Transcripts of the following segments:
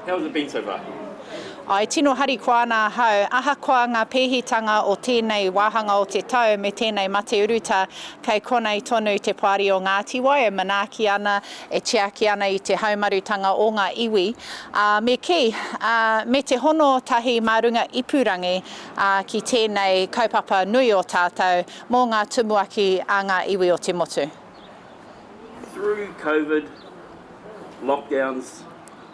How's it been so far? Ai tino hari koa nā hau, aha koa ngā pēhitanga o tēnei wāhanga o te tau me tēnei mate uruta kei konei tonu te pāri o Ngāti Wai e manaaki ana, e tiaki ana i te haumarutanga o ngā iwi. Me te hono tahi marunga ipurangi ki tēnei kaupapa nui o tātou mō ngā tumuaki a ngā iwi o te motu. Through COVID, lockdowns,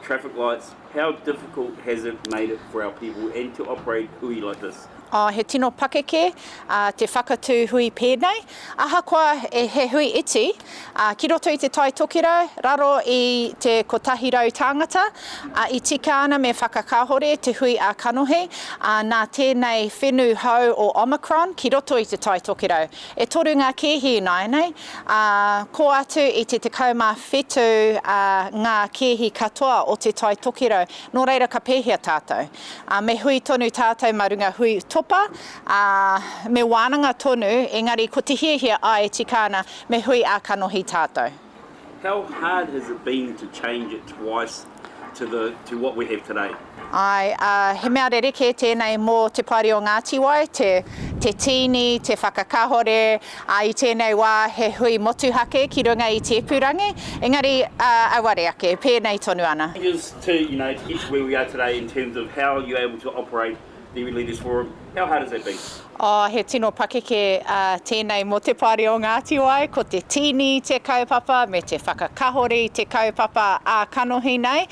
traffic lights, how difficult has it made it for our people and to operate hui like this? He tino pakeke, te whakatū hui pēnei. Aha koa he hui iti, ki roto i te tai tokirau, raro i te kotahirau tāngata, i tika ana me whakakahore te hui a kanohi, nā tēnei whenū hau o Omicron, ki roto i te tai tokirau. E toru ngā kehi nai nei, ko atu i te kauma whetū ngā kehi katoa o te tai tokirau, nō reira ka pēhia tātou. Me hui tonu tātou marunga hui topa, me wānanga tonu, engari ko te hiahia ai tikana me hui a kanohi tātou. How hard has it been to change it twice to what we have today? He mea rereke tēnei mō te pāri o Ngāti Wai, te tini, te whakakahore, i tēnei wā he hui motuhake ki runga i te purangi, engari aware ake, pēnei tonu ana. Just to get to where we are today in terms of how you're able to operate the Iwi Leaders Forum, how hard has that been? He tino pakeke tēnei mō te pāri o Ngāti Wai, ko te tini te kaupapa, me te whakakahore te kaupapa a kanohi nei.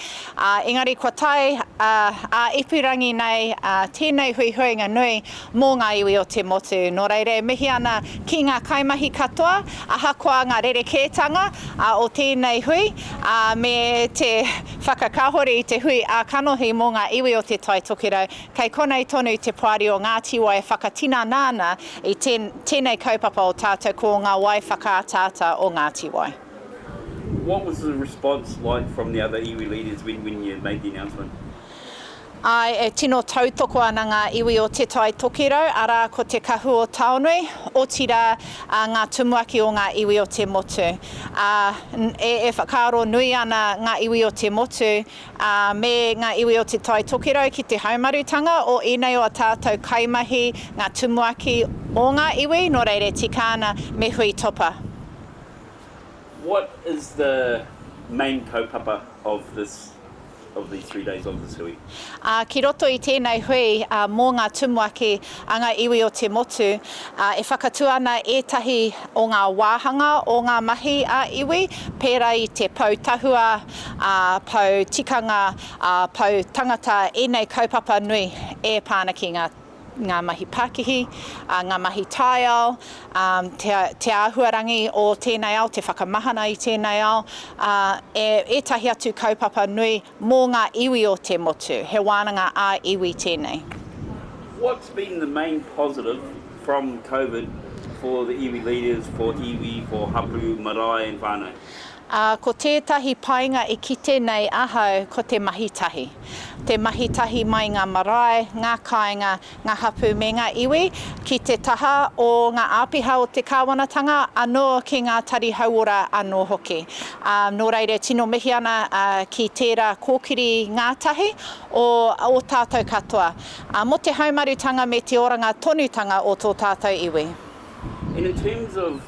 Engari kua tai a ipurangi nei, tēnei hui huinga nui mō ngā iwi o te motu. Nō reire, mihi ana ki ngā kaimahi katoa, aha koa ngā rerekētanga o tēnei hui, me te whakakahore i te hui a kanohi mō ngā iwi o te tai tokirau, kei konei tonu te pāri o Ngāti Wai whakatina nāna i tēnei kaupapa o tātou ko ngā wai whakaatata o Ngāti Wai. What was the response like from the other iwi leaders when you made the announcement? E tino tautoko ana ngā iwi o te tai tokirau, ara ko te kahu o Taonui, o tira ngā tumuaki o ngā iwi o te motu. E whakaaro nui ana ngā iwi o te motu, me ngā iwi o te tai tokirau ki te haumarutanga o ēnei o a tātou kaimahi ngā tumuaki o ngā iwi, nō reire tika ana me hui topa. What is the main kaupapa of these 3 days of this hui? Ki roto i tēnei hui mō ngā tumuaki a ngā iwi o te motu, e whakatu ana ētahi o ngā wāhanga o ngā mahi a iwi, pērā i te pautahua, pau tikanga, pau tangata, ēnei kaupapa nui e pāna ki ngā mahi Pākihi, ngā mahi Taiao, te āhuarangi o tēnei ao, te whakamahana i tēnei ao, ētahi atu kaupapa nui mō ngā iwi o te motu, he wānanga a iwi tēnei. What's been the main positive from COVID for the iwi leaders, for iwi, for hapu, marae and whānau? Ko tētahi painga e kite nei ahau ko te mahitahi. Te mahitahi mai ngā marae, ngā kāinga, ngā hapu me ngā iwi, ki te taha o ngā āpiha o te kāwanatanga, anō ki ngā tari hauora anō hoki. Nō reire, tino mihi ana ki tērā kōkiri ngātahi o tātou katoa. Mo te haumarutanga me te oranga tonutanga o tō tātou iwi. And in terms of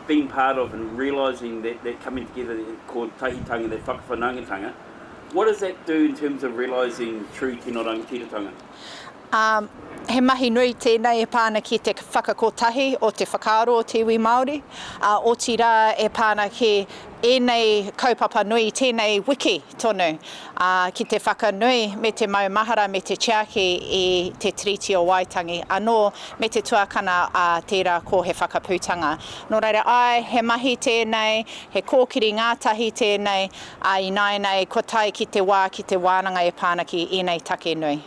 being part of and realising that coming together called tahitanga, that whakawhanaungatanga, what does that do in terms of realising true tino rangatiratanga? He mahi nui tēnei e pāna ki te whakakotahi o te whakaaro o te iwi Māori. O tira e pāna ki ēnei kaupapa nui, tēnei wiki tonu ki te whakanui me te maumahara, me te tiaki i te tiriti o Waitangi, anō me te tuakana tērā ko he whakapūtanga. Nō reira, he mahi tēnei, he kōkiri ngātahi tēnei, i nai nei, ko tai ki te wā, ki te wānanga e pāna ki ēnei take nui.